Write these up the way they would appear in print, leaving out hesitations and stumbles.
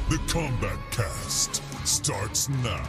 The Kombat Kast starts now.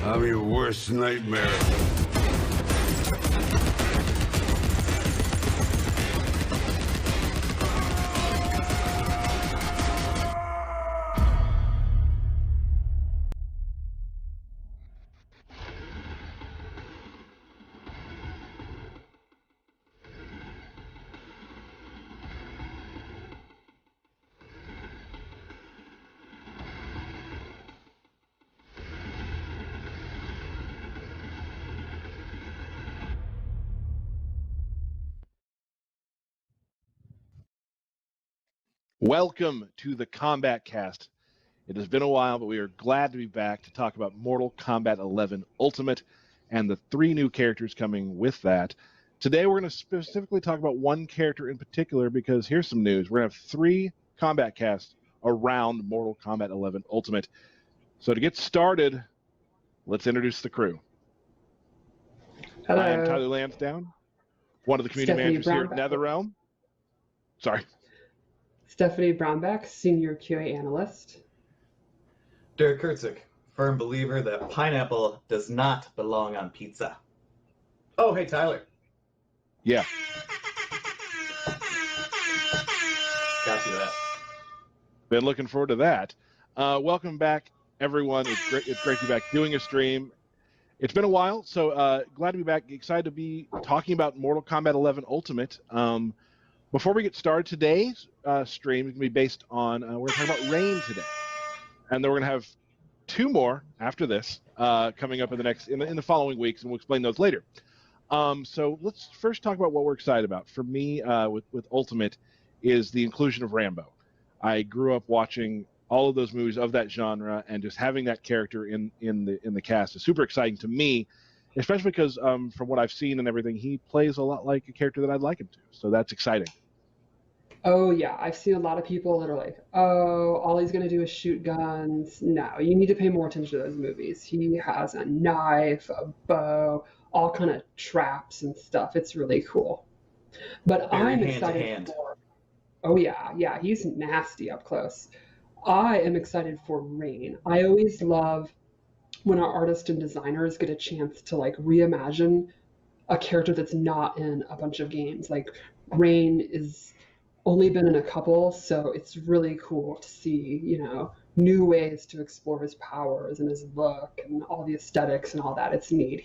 I'm your worst nightmare. Welcome to the Kombat Kast. It has been a while, but we are glad to be back to talk about Mortal Kombat 11 Ultimate and the 3 new characters coming with that. Today we're going to specifically talk about one character in particular because here's some news. We're going to have 3 Kombat Casts around Mortal Kombat 11 Ultimate. So to get started, let's introduce the crew. Hello. I am Tyler Lansdowne, one of the community managers here at NetherRealm. Sorry. Stephanie Brownback, Senior QA Analyst. Derek Kurtzik, firm believer that pineapple does not belong on pizza. Oh, hey, Tyler. Yeah. Got you that. Been looking forward to that. Welcome back, everyone. It's great to be back doing a stream. It's been a while, so glad to be back. Excited to be talking about Mortal Kombat 11 Ultimate. Before we get started, today's stream is going to be based on, we're going to talk about Rain today. And then we're going to have 2 more after this coming up in the following weeks, and we'll explain those later. So let's first talk about what we're excited about. For me, with Ultimate, is the inclusion of Rambo. I grew up watching all of those movies of that genre, and just having that character in the cast is super exciting to me, especially because from what I've seen and everything, he plays a lot like a character that I'd like him to. So that's exciting. Oh, yeah. I've seen a lot of people that are like, oh, all he's going to do is shoot guns. No, you need to pay more attention to those movies. He has a knife, a bow, all kind of traps and stuff. It's really cool. But Very I'm hand excited to hand. for... Oh, yeah, he's nasty up close. I am excited for Rain. I always love when our artists and designers get a chance to like reimagine a character that's not in a bunch of games. Like Rain is only been in a couple, so it's really cool to see, new ways to explore his powers and his look and all the aesthetics and all that. It's neat.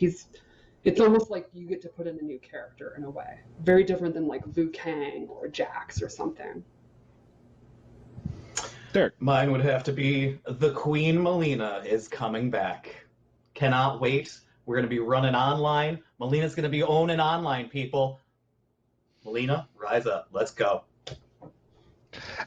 It's almost like you get to put in a new character in a way. Very different than like Liu Kang or Jax or something. Derek. Mine would have to be the Queen Melina is coming back. Cannot wait. We're going to be running online. Melina's going to be owning online, people. Melina, rise up. Let's go.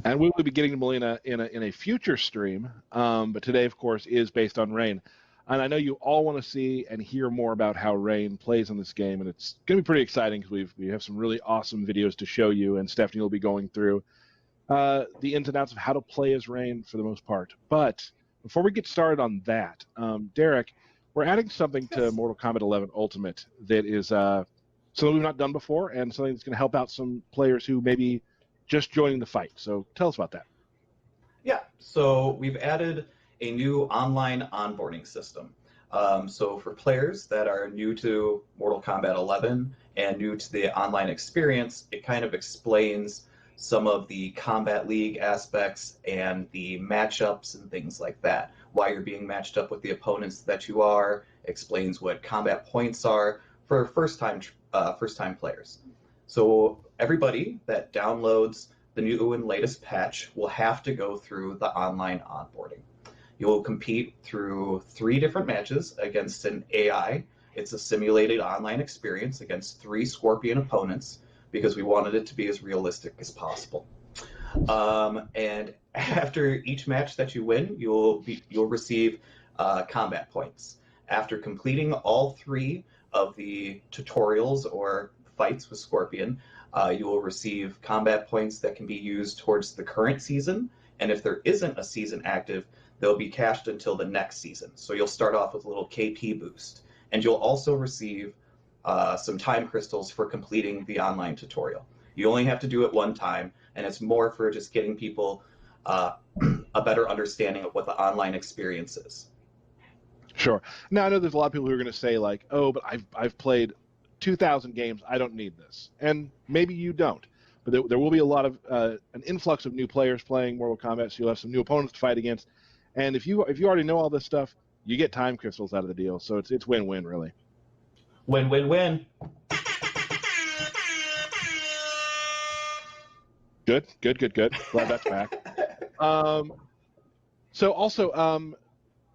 And we will be getting to Melina in a future stream, but today, of course, is based on Rain. And I know you all want to see and hear more about how Rain plays in this game, and it's going to be pretty exciting because we have some really awesome videos to show you, and Stephanie will be going through the ins and outs of how to play as Rain for the most part. But before we get started on that, Derek, we're adding something to Mortal Kombat 11 Ultimate that is something we've not done before, and something that's going to help out some players who maybe just joining the fight. So tell us about that. Yeah, so we've added a new online onboarding system. So for players that are new to Mortal Kombat 11 and new to the online experience, it kind of explains some of the Combat League aspects and the matchups and things like that. Why you're being matched up with the opponents that you are, explains what combat points are for first-time players. So everybody that downloads the new and latest patch will have to go through the online onboarding. You will compete through 3 different matches against an AI. It's a simulated online experience against 3 Scorpion opponents because we wanted it to be as realistic as possible. And after each match that you win, you'll receive combat points. After completing all 3 of the tutorials or fights with Scorpion, you will receive combat points that can be used towards the current season. And if there isn't a season active, they'll be cached until the next season. So you'll start off with a little KP boost. And you'll also receive some time crystals for completing the online tutorial. You only have to do it one time, and it's more for just getting people a better understanding of what the online experience is. Sure. Now, I know there's a lot of people who are going to say, like, oh, but I've played 2,000 games. I don't need this. And maybe you don't. But there will be a lot of an influx of new players playing Mortal Kombat, so you'll have some new opponents to fight against. And if you already know all this stuff, you get time crystals out of the deal. So it's win-win, really. Win, win, win. Good. Glad that's back. So also,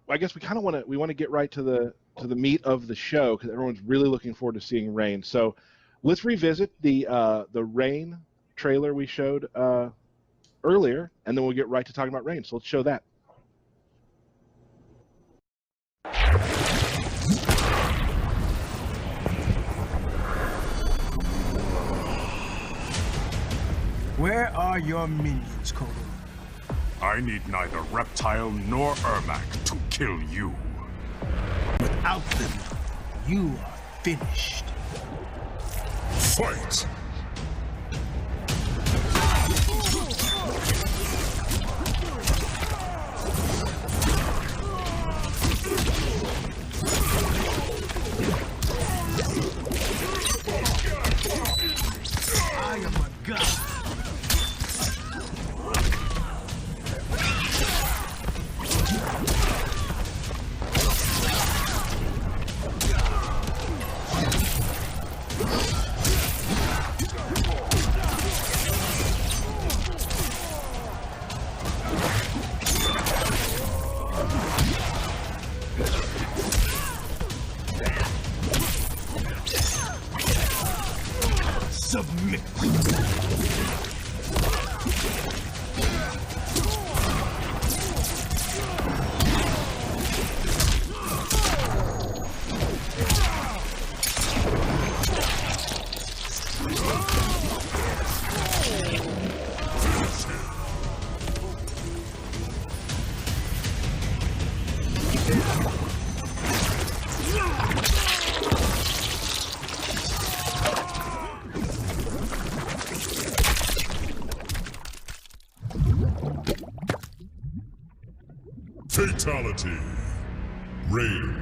I guess we want to get right to the meat of the show because everyone's really looking forward to seeing Rain. So let's revisit the Rain trailer we showed earlier, and then we'll get right to talking about Rain. So let's show that. Where are your minions, Kodo? I need neither Reptile nor Ermac to kill you. Without them, you are finished. Fight! I am a god. Submit. Fatality. Rain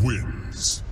wins.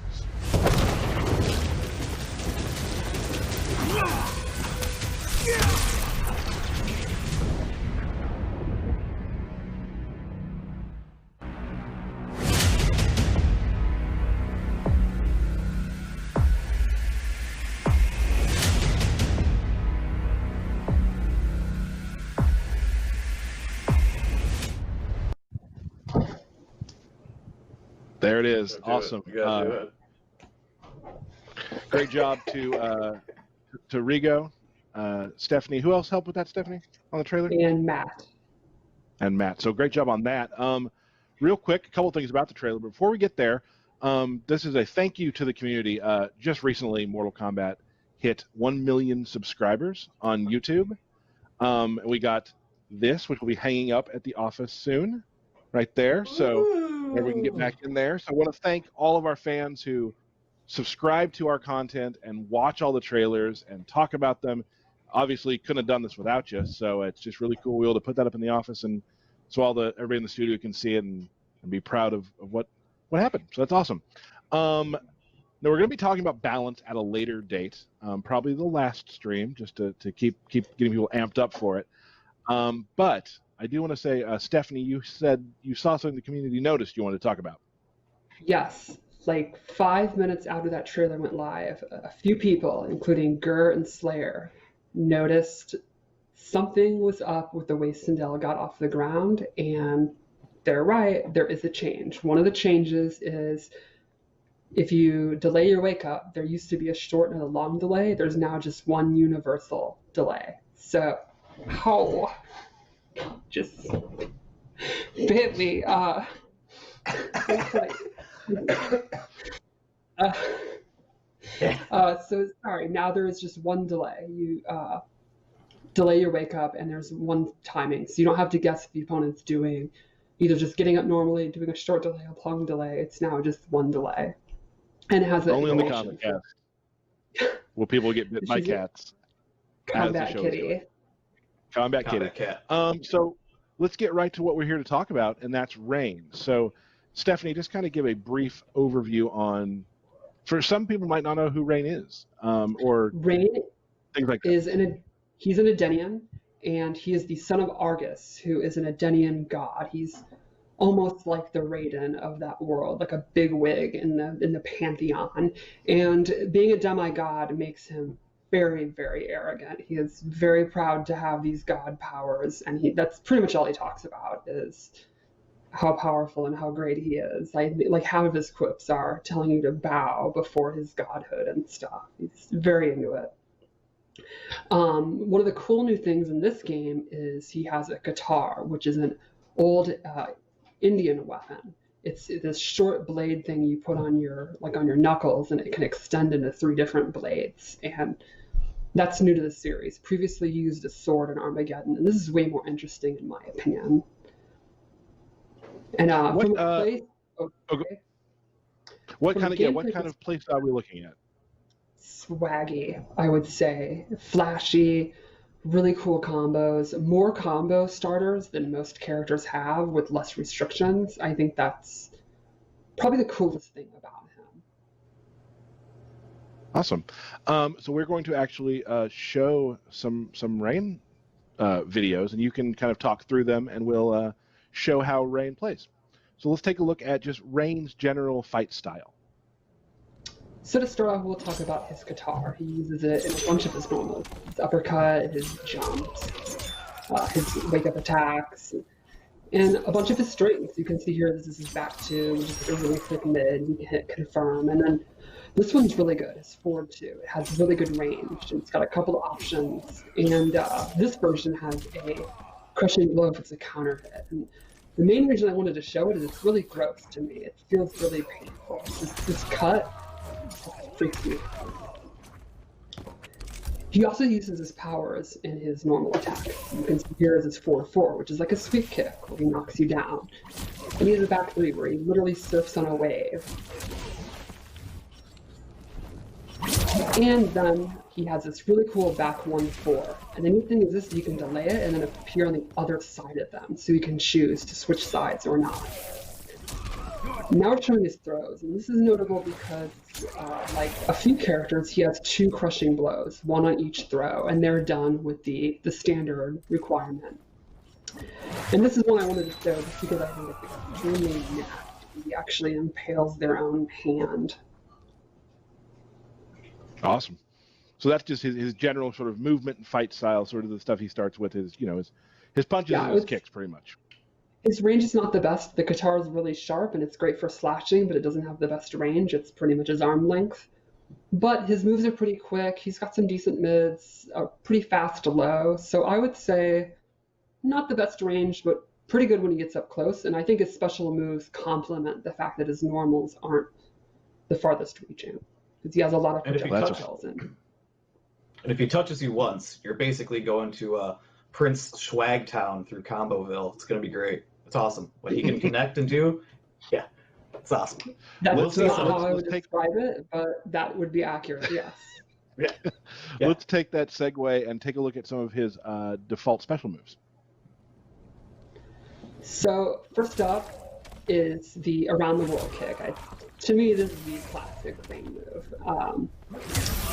There it is. Awesome. You gotta do it. Great job to Rigo, Stephanie. Who else helped with that, Stephanie, on the trailer? And Matt. So great job on that. Real quick, a couple things about the trailer. But before we get there, this is a thank you to the community. Just recently, Mortal Kombat hit 1 million subscribers on YouTube. And we got this, which will be hanging up at the office soon, right there. So where we can get back in there. So I want to thank all of our fans who subscribe to our content and watch all the trailers and talk about them. Obviously, couldn't have done this without you. So it's just really cool. We're able to put that up in the office, and so everybody in the studio can see it and be proud of what what happened. So that's awesome. Now we're going to be talking about balance at a later date, probably the last stream, just to keep getting people amped up for it. But I do want to say, Stephanie, you said you saw something the community noticed you wanted to talk about. Yes, like 5 minutes after that trailer went live, a few people, including Gur and Slayer, noticed something was up with the way Sindel got off the ground, and they're right, there is a change. One of the changes is if you delay your wake up, there used to be a short and a long delay. There's now just one universal delay. So, just bit me. So sorry, now there is just one delay. You delay your wake up and there's one timing. So you don't have to guess if the opponent's doing either just getting up normally, doing a short delay, a long delay. It's now just one delay. And it has only on the Kombat Kast will people get bit by cats. Kombat Kitty. Kombat Kitty. Cat. So let's get right to what we're here to talk about, and that's Rain. So Stephanie, just kind of give a brief overview on, for some people might not know who Rain is, or Rain things like that. He's an Edenian, and he is the son of Argus, who is an Edenian god. He's almost like the Raiden of that world, like a big wig in the pantheon. And being a demigod makes him very, very arrogant. He is very proud to have these god powers, and that's pretty much all he talks about is how powerful and how great he is. Like how his quips are telling you to bow before his godhood and stuff. He's very into it. One of the cool new things in this game is he has a guitar, which is an old Indian weapon. It's this short blade thing you put on your knuckles, and it can extend into 3 different blades. And that's new to the series. Previously used a sword in Armageddon, and this is way more interesting in my opinion. And what kind of play style are we looking at? Swaggy, I would say. Flashy, really cool combos, more combo starters than most characters have with less restrictions. I think that's probably the coolest thing about him. Awesome. So we're going to actually show some Rain videos, and you can kind of talk through them, and we'll show how Rain plays. So let's take a look at just Rain's general fight style. So to start off, we'll talk about his guitar. He uses it in a bunch of his normals. His uppercut, his jumps, his wake-up attacks, and a bunch of his strings. You can see here this is his back two, which is a really quick mid. You can hit confirm. And then this one's really good. His forward two. It has really good range. It's got a couple of options. And this version has a crushing blow if it's a counter hit. And the main reason I wanted to show it is it's really gross to me. It feels really painful. This cut freaks me out. He also uses his powers in his normal attack. You can see here is his 4-4, which is like a sweep kick where he knocks you down. And he has a back three where he literally surfs on a wave. And then he has this really cool back 1-4. And the neat thing is this, you can delay it and then appear on the other side of them. So you can choose to switch sides or not. Now we're showing his throws, and this is notable because, like a few characters, he has 2 crushing blows, 1 on each throw, and they're done with the standard requirement. And this is one I wanted to show just because I think it's extremely nasty. He actually impales their own hand. Awesome. So that's just his general sort of movement and fight style, sort of the stuff he starts with, his punches and his kicks, pretty much. His range is not the best. The guitar is really sharp and it's great for slashing, but it doesn't have the best range. It's pretty much his arm length. But his moves are pretty quick. He's got some decent mids, pretty fast low. So I would say not the best range, but pretty good when he gets up close. And I think his special moves complement the fact that his normals aren't the farthest reaching. Because he has a lot of projectiles in. And if he touches you once, you're basically going to Prince Schwagtown through Comboville. It's going to be great. It's awesome. What he can connect and do, yeah, it's awesome. That's not how I would describe it, but that would be accurate, yes. Yeah. Let's take that segue and take a look at some of his default special moves. So first up, is the around the world kick. To me, this is the classic Rain move.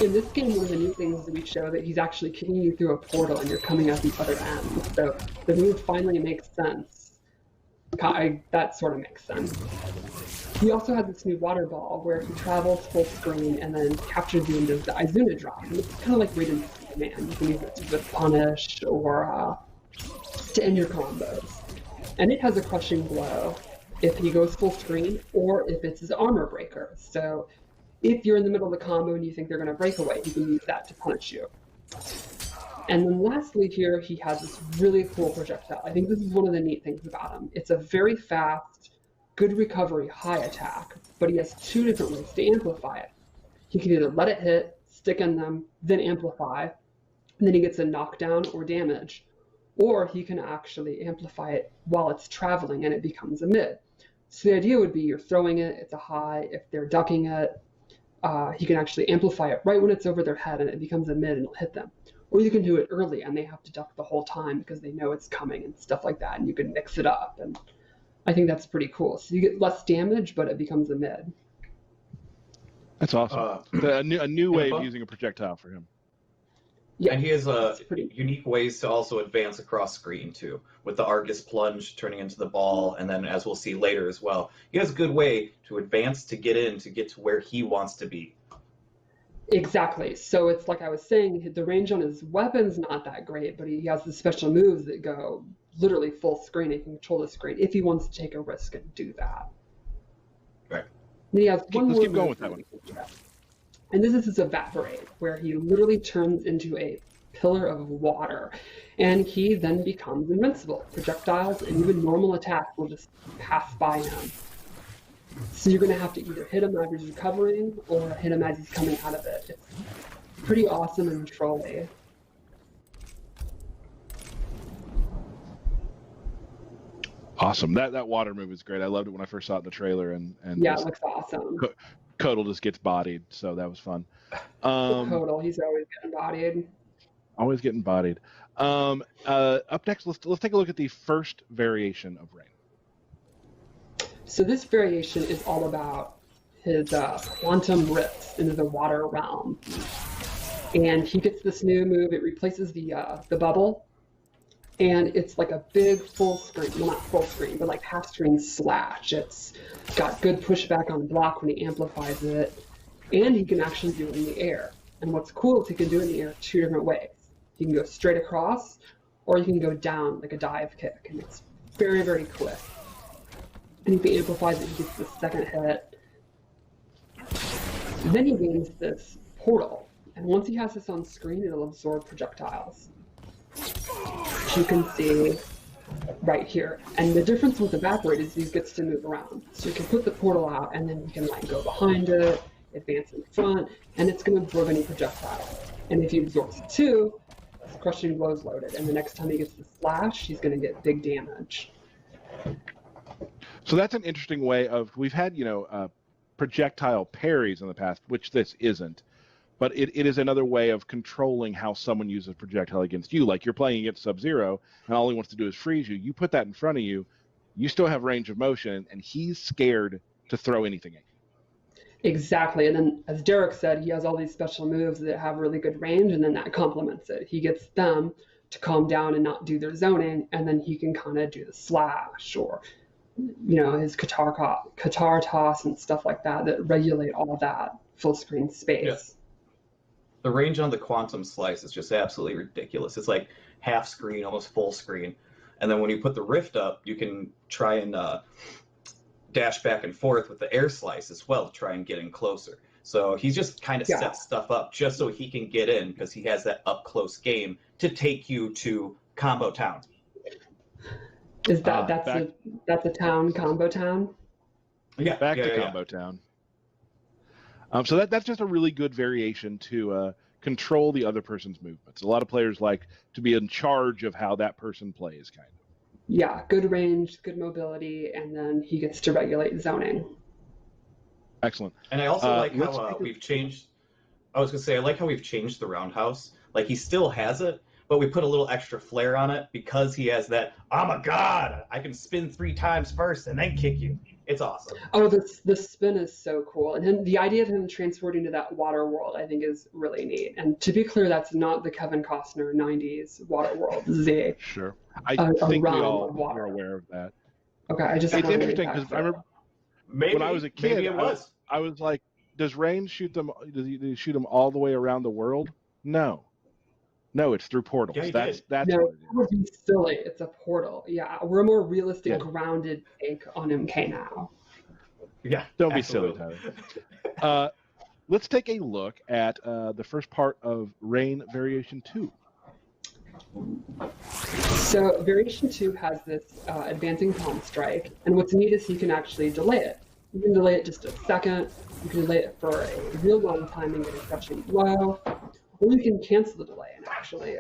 In this game, one of the new things that we show that he's actually kicking you through a portal and you're coming out the other end. So the move finally makes sense. That sort of makes sense. He also has this new water ball where he travels full screen and then captures you and does the Izuna drop. And it's kind of like Raiden's command. You can use it to punish or to end your combos. And it has a crushing blow if he goes full screen or if it's his armor breaker. So if you're in the middle of the combo and you think they're going to break away, you can use that to punish you. And then lastly here, he has this really cool projectile. I think this is one of the neat things about him. It's a very fast, good recovery, high attack, but he has two different ways to amplify it. He can either let it hit, stick in them, then amplify, and then he gets a knockdown or damage. Or he can actually amplify it while it's traveling and it becomes a mid. So the idea would be you're throwing it, it's a high. If they're ducking it, he can actually amplify it right when it's over their head and it becomes a mid and it'll hit them. Or you can do it early and they have to duck the whole time because they know it's coming and stuff like that, and you can mix it up. And I think that's pretty cool. So you get less damage, but it becomes a mid. That's awesome. A new way of using a projectile for him. Yeah, and he has unique ways to also advance across screen too, with the Argus plunge turning into the ball, and then as we'll see later as well, he has a good way to advance to get to where he wants to be. Exactly. So it's like I was saying, the range on his weapon's not that great, but he has the special moves that go literally full screen. He can control the screen if he wants to take a risk and do that. Right. And he has Let's keep going with that one. And this is his evaporate, where he literally turns into a pillar of water, and he then becomes invincible. Projectiles and even normal attacks will just pass by him. So you're going to have to either hit him as he's recovering or hit him as he's coming out of it. It's pretty awesome and trolly. Awesome. That water move is great. I loved it when I first saw it in the trailer, and yeah, it looks awesome. Kodal just gets bodied, so that was fun. Kodal, he's always getting bodied. Always getting bodied. Up next, let's take a look at the first variation of Rain. So this variation is all about his quantum rifts into the water realm, and he gets this new move. It replaces the bubble, and it's like a big full screen. Well, not full screen, but like half screen slash. It's got good pushback on block when he amplifies it, and he can actually do it in the air. And what's cool is he can do it in the air two different ways. He can go straight across, or you can go down like a dive kick, and it's very, very quick. And if he amplifies it, he gets the second hit. And then he gains this portal, and once he has this on screen, it'll absorb projectiles. Which you can see right here. And the difference with Evaporate is he gets to move around. So you can put the portal out, and then you can like go behind it, advance in front, and it's going to absorb any projectile. And if he absorbs two, his crushing blow's loaded, and the next time he gets the slash, he's going to get big damage. So that's an interesting way of, we've had, projectile parries in the past, which this isn't, but it is another way of controlling how someone uses projectile against you. Like you're playing against Sub-Zero, and all he wants to do is freeze you. You put that in front of you, you still have range of motion, and he's scared to throw anything at you. Exactly, and then as Derek said, he has all these special moves that have really good range, and then that complements it. He gets them to calm down and not do their zoning, and then he can kind of do the slash or his Qatar toss and stuff like that regulate all that full screen space. Yeah. The range on the quantum slice is just absolutely ridiculous. It's like half screen, almost full screen. And then when you put the rift up, you can try and dash back and forth with the air slice as well to try and get in closer. So he's just kind of set stuff up just so he can get in because he has that up close game to take you to Combo Town. Is that's a town, Combo Town? Yeah, back to Combo Town. So that's just a really good variation to control the other person's movements. A lot of players like to be in charge of how that person plays, kind of. Yeah, good range, good mobility, and then he gets to regulate zoning. Excellent. And I also like how we've changed. I was gonna say I like how we've changed the roundhouse. Like he still has it, but we put a little extra flair on it because he has that, I'm a god, I can spin 3 times first and then kick you. It's awesome. Oh, the spin is so cool. And the idea of him transporting to that water world, I think, is really neat. And to be clear, that's not the Kevin Costner 90s water world. This is Sure. I think we all are aware of that. Okay, I just... It's interesting because I remember Maybe, when I was a kid, maybe it was. I was like, does Rain shoot them? Does he shoot them all the way around the world? No, it's through portals. Yeah, that's no, what it that would be silly. It's a portal. Yeah, we're a more realistic, Yeah. grounded take on MK now. Yeah, Don't absolutely. be silly, Tyler. Let's take a look at the first part of Rain Variation 2. So Variation 2 has this advancing palm strike, and what's neat is you can actually delay it. You can delay it just a second, you can delay it for a real long time and get a crushing blow, or you can cancel the delay and actually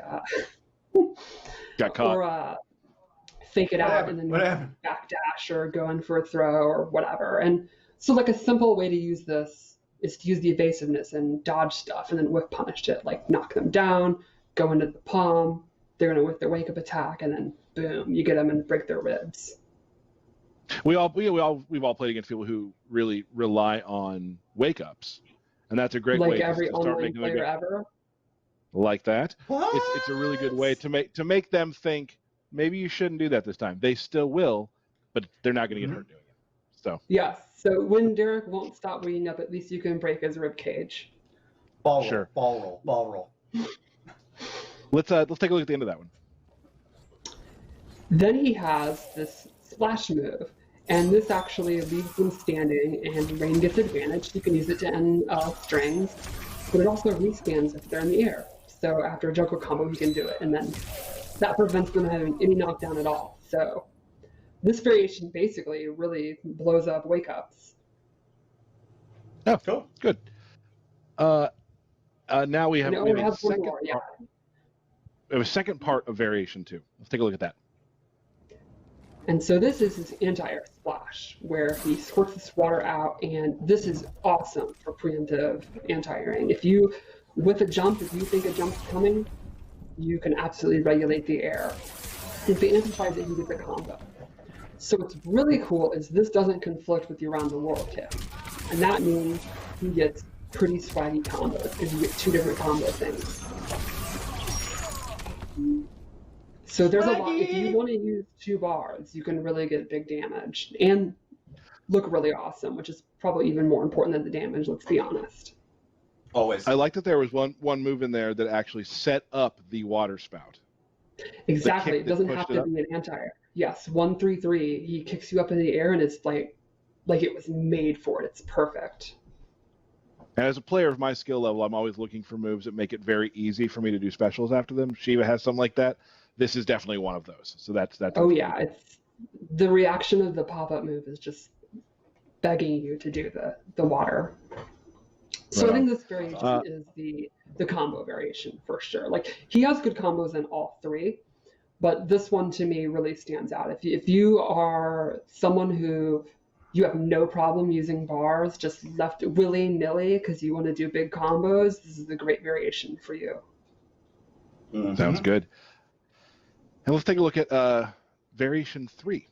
Got caught. or fake it out and then backdash or go in for a throw or whatever. And so like a simple way to use this is to use the evasiveness and dodge stuff and then whiff punish it, like knock them down, go into the palm, they're going to whiff their wake up attack, and then boom, you get them and break their ribs. We've all played against people who really rely on wake ups, and that's a great way Like every to start online making them player ever. like that. What? It's a really good way to make them think maybe you shouldn't do that this time. They still will, but they're not going to get hurt doing it. So Yes. So when Derek won't stop waking up, at least you can break his rib cage. Ball roll, Sure. ball roll. let's take a look at the end of that one. Then he has this splash move, and this actually leaves them standing, and Rain gets advantage. You can use it to end strings, but it also respans if they're in the air. So after a juggle combo, he can do it, and then that prevents them having any knockdown at all. So this variation basically really blows up wake ups. Oh, Cool. good. Now we have And it maybe only a has one second more, yeah. part. We have a second part of Variation 2. Let's take a look at that. And so this is his anti-air splash, where he squirts this water out, and this is awesome for preemptive anti-airing. If you, with a jump, if you think a jump's coming, you can absolutely regulate the air. If he amplifies it, he gets a combo. So what's really cool is this doesn't conflict with the around the world kick. And that means he gets pretty swaggy combos, because you get 2 different combo things. So there's a lot. If you want to use 2 bars, you can really get big damage and look really awesome, which is probably even more important than the damage, let's be honest. Always. I like that there was one move in there that actually set up the water spout. Exactly. It doesn't pushed have it to up? be an anti-air. Yes, 1-3-3. He kicks you up in the air, and it's like it was made for it. It's perfect. And as a player of my skill level, I'm always looking for moves that make it very easy for me to do specials after them. Shiva has something like that. This is definitely one of those. So that's Oh yeah, it's the reaction of the pop-up move is just begging you to do the water. So I think this variation is the combo variation for sure. Like he has good combos in all 3, but this one to me really stands out. If you are someone who you have no problem using bars, just left willy-nilly because you want to do big combos, this is a great variation for you. Mhm. Sounds good. And let's take a look at Variation 3.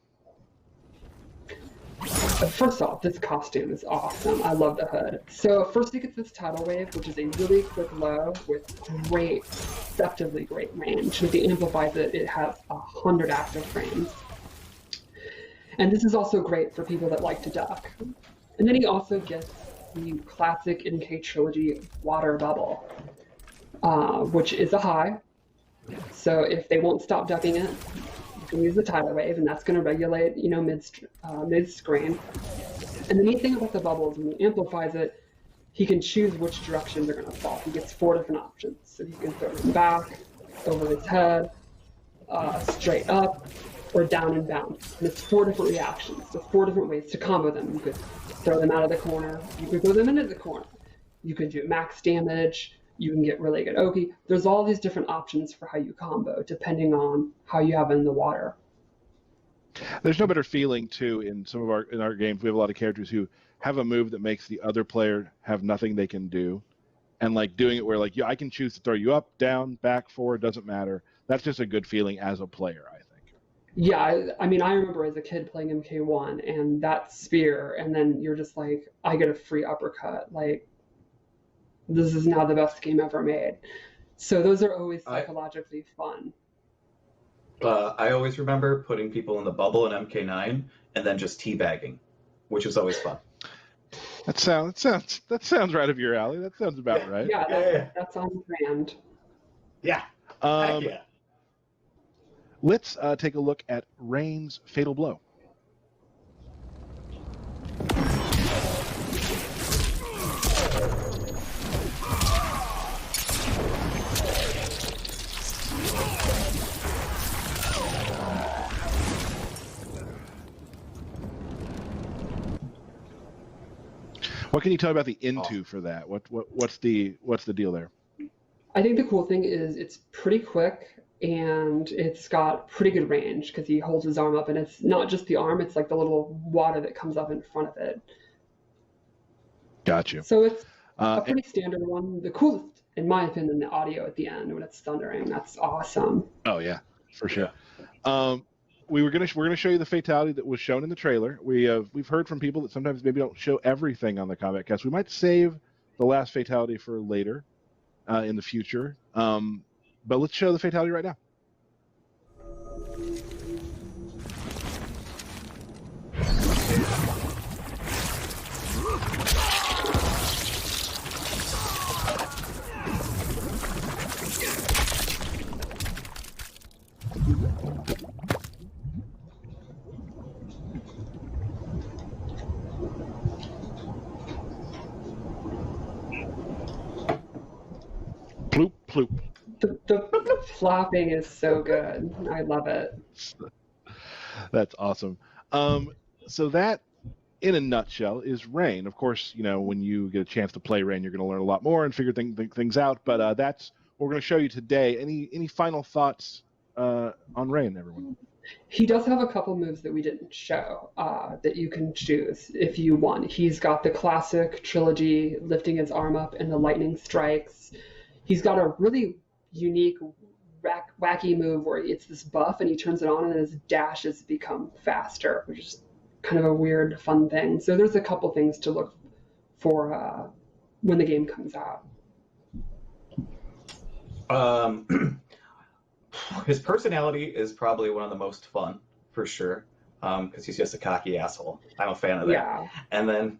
First off, this costume is awesome. I love the hood. So first you get this tidal wave, which is a really quick low with great, deceptively great range. With the amplifies it has 100 active frames. And this is also great for people that like to duck. And then he also gets the classic NK Trilogy water bubble, which is a high. So if they won't stop ducking it, you can use the tidal wave, and that's going to regulate, mid-screen. And the neat thing about the bubble is when he amplifies it, he can choose which direction they're going to fall. He gets 4 different options. So he can throw them back, over his head, straight up, or down and bounce. And it's 4 different reactions, so 4 different ways to combo them. You could throw them out of the corner, you could throw them into the corner, you could do max damage, you can get really good Oki. There's all these different options for how you combo, depending on how you have in the water. There's no better feeling too in our games. We have a lot of characters who have a move that makes the other player have nothing they can do, and like doing it where like I can choose to throw you up, down, back, forward, doesn't matter. That's just a good feeling as a player, I think. Yeah, I mean, I remember as a kid playing MK1 and that spear, and then you're just like, I get a free uppercut. Like, this is now the best game ever made. So those are always psychologically fun. I always remember putting people in the bubble in MK9 and then just teabagging, which was always fun. That sounds right up your alley. That sounds about right. Yeah, that's on brand. Yeah. Heck yeah. Let's take a look at Rain's Fatal Blow. What can you tell me about the into for that? What's the deal there? I think the cool thing is it's pretty quick and it's got pretty good range because he holds his arm up, and it's not just the arm, it's like the little water that comes up in front of it. Got you. So it's a pretty standard one. The coolest, in my opinion, the audio at the end when it's thundering. That's awesome. Oh yeah, for sure. We're gonna show you the fatality that was shown in the trailer. We've heard from people that sometimes maybe don't show everything on the Kombat Kast. We might save the last fatality for later in the future. But let's show the fatality right now. Ploop, ploop. The flopping is so good. I love it. That's awesome. So that, in a nutshell, is Rain. Of course, you know, when you get a chance to play Rain, you're going to learn a lot more and figure things out. But that's what we're going to show you today. Any final thoughts on Rain, everyone? He does have a couple moves that we didn't show that you can choose if you want. He's got the classic trilogy, lifting his arm up and the lightning strikes. He's got a really unique, wacky move where it's this buff and he turns it on and his dashes become faster, which is kind of a weird, fun thing. So there's a couple things to look for when the game comes out. His personality is probably one of the most fun, for sure, because he's just a cocky asshole. I'm a fan of that. Yeah. And then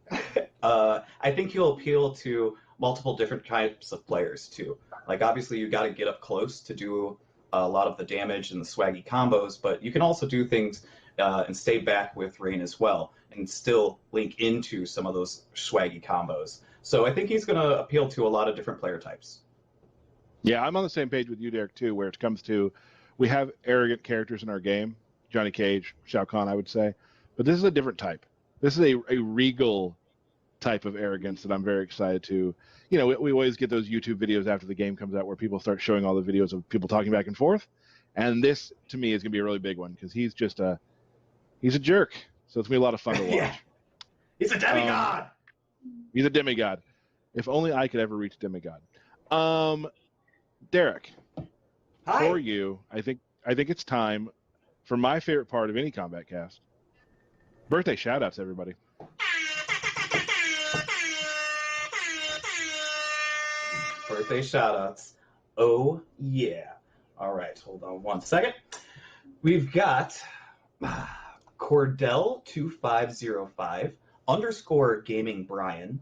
I think he'll appeal to multiple different types of players, too. Like, obviously, you got to get up close to do a lot of the damage and the swaggy combos, but you can also do things and stay back with Rain as well and still link into some of those swaggy combos. So I think he's going to appeal to a lot of different player types. Yeah, I'm on the same page with you, Derek, too, where it comes to we have arrogant characters in our game, Johnny Cage, Shao Kahn, I would say, but this is a different type. This is a regal type of arrogance that I'm very excited to. You know, we always get those YouTube videos after the game comes out where people start showing all the videos of people talking back and forth, and this, to me, is going to be a really big one because he's just he's a jerk, so it's going to be a lot of fun to watch. Yeah. He's a demigod! He's a demigod. If only I could ever reach demigod. Derek, Hi. for you, I think it's time for my favorite part of any Kombat Kast. Birthday shout-outs, everybody. Birthday shout-outs. Oh, yeah. All right, hold on one second. We've got Cordell2505, _Gaming Brian,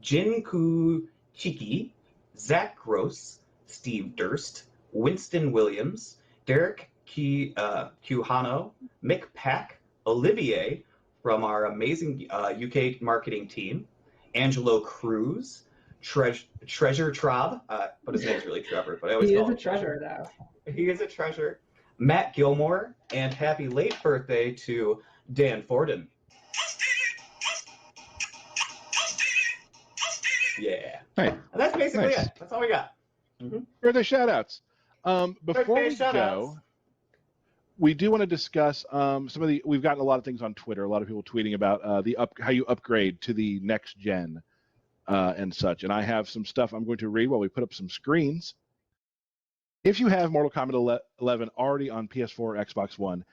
Jinku Chiki, Zach Gross, Steve Durst, Winston Williams, Derek Quijano, Mick Pack, Olivier from our amazing UK marketing team, Angelo Cruz, Treasure Traub, but his name's really Trevor, but I always call him treasure, though. He is a treasure. Matt Gilmore, and happy late birthday to Dan Forden. Yeah. Hey, And that's basically nice. it. That's all we got. Mm-hmm. Birthday shout-outs. Before Birthday we shout-outs. go, we do want to discuss some of the. We've gotten a lot of things on Twitter. A lot of people tweeting about how you upgrade to the next gen. and such. And I have some stuff I'm going to read while we put up some screens. If you have Mortal Kombat 11 already on PS4 or Xbox One,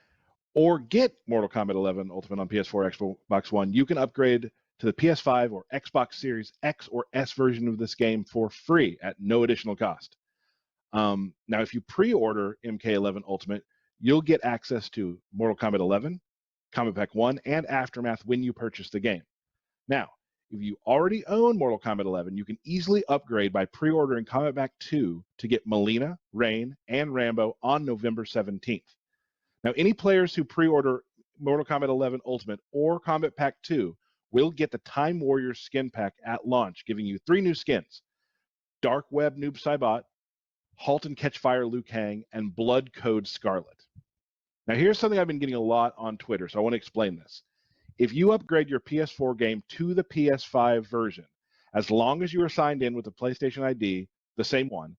or get Mortal Kombat 11 Ultimate on PS4 or Xbox One, you can upgrade to the PS5 or Xbox Series X or S version of this game for free at no additional cost. Now, if you pre-order MK11 Ultimate, you'll get access to Mortal Kombat 11, Kombat Pack 1, and Aftermath when you purchase the game. Now, if you already own Mortal Kombat 11, you can easily upgrade by pre-ordering Kombat Pack 2 to get Mileena, Rain, and Rambo on November 17th. Now, any players who pre-order Mortal Kombat 11 Ultimate or Kombat Pack 2 will get the Time Warrior skin pack at launch, giving you 3 new skins: Dark Web Noob Saibot, Halt and Catch Fire Liu Kang, and Blood Code Scarlet. Now, here's something I've been getting a lot on Twitter, so I want to explain this. If you upgrade your PS4 game to the PS5 version, as long as you are signed in with the PlayStation ID, the same one,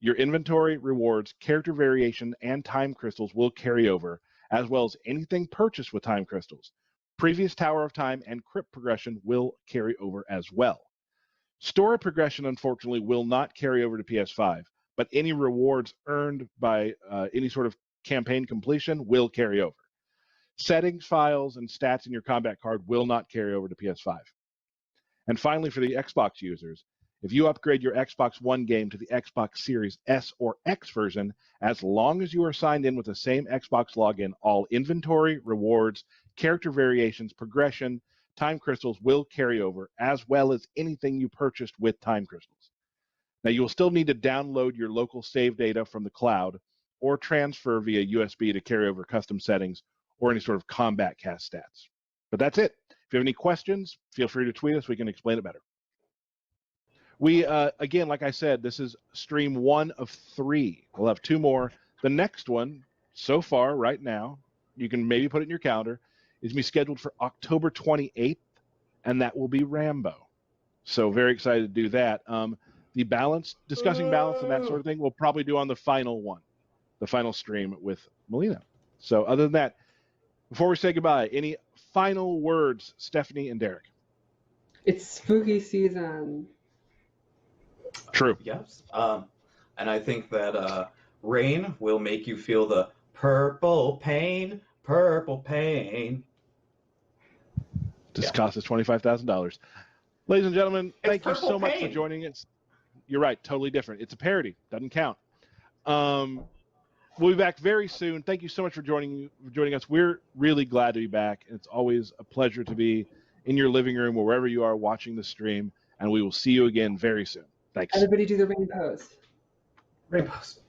your inventory, rewards, character variation, and time crystals will carry over, as well as anything purchased with time crystals. Previous Tower of Time and Crypt progression will carry over as well. Story progression, unfortunately, will not carry over to PS5, but any rewards earned by any sort of campaign completion will carry over. Settings, files, and stats in your combat card will not carry over to PS5. And finally, for the Xbox users, if you upgrade your Xbox One game to the Xbox Series S or X version, as long as you are signed in with the same Xbox login, all inventory, rewards, character variations, progression, time crystals will carry over, as well as anything you purchased with time crystals. Now, you will still need to download your local save data from the cloud or transfer via USB to carry over custom settings or any sort of Kombat Kast stats. But that's it. If you have any questions, feel free to tweet us. We can explain it better. We, again, like I said, this is stream 1 of 3. We'll have 2 more. The next one, so far, right now, you can maybe put it in your calendar, is going to be scheduled for October 28th, and that will be Rambo. So very excited to do that. The balance, discussing balance and that sort of thing, we'll probably do on the final one, the final stream with Mileena. So other than that, before we say goodbye, any final words, Stephanie and Derek? It's spooky season. True. Yes. And I think that rain will make you feel the purple pain, purple pain. This cost us $25,000. Ladies and gentlemen, thank you so much for joining us. You're right, totally different. It's a parody, doesn't count. We'll be back very soon. Thank you so much for joining us. We're really glad to be back. It's always a pleasure to be in your living room or wherever you are watching the stream, and we will see you again very soon. Thanks. Everybody do the rain pose. Rain pose.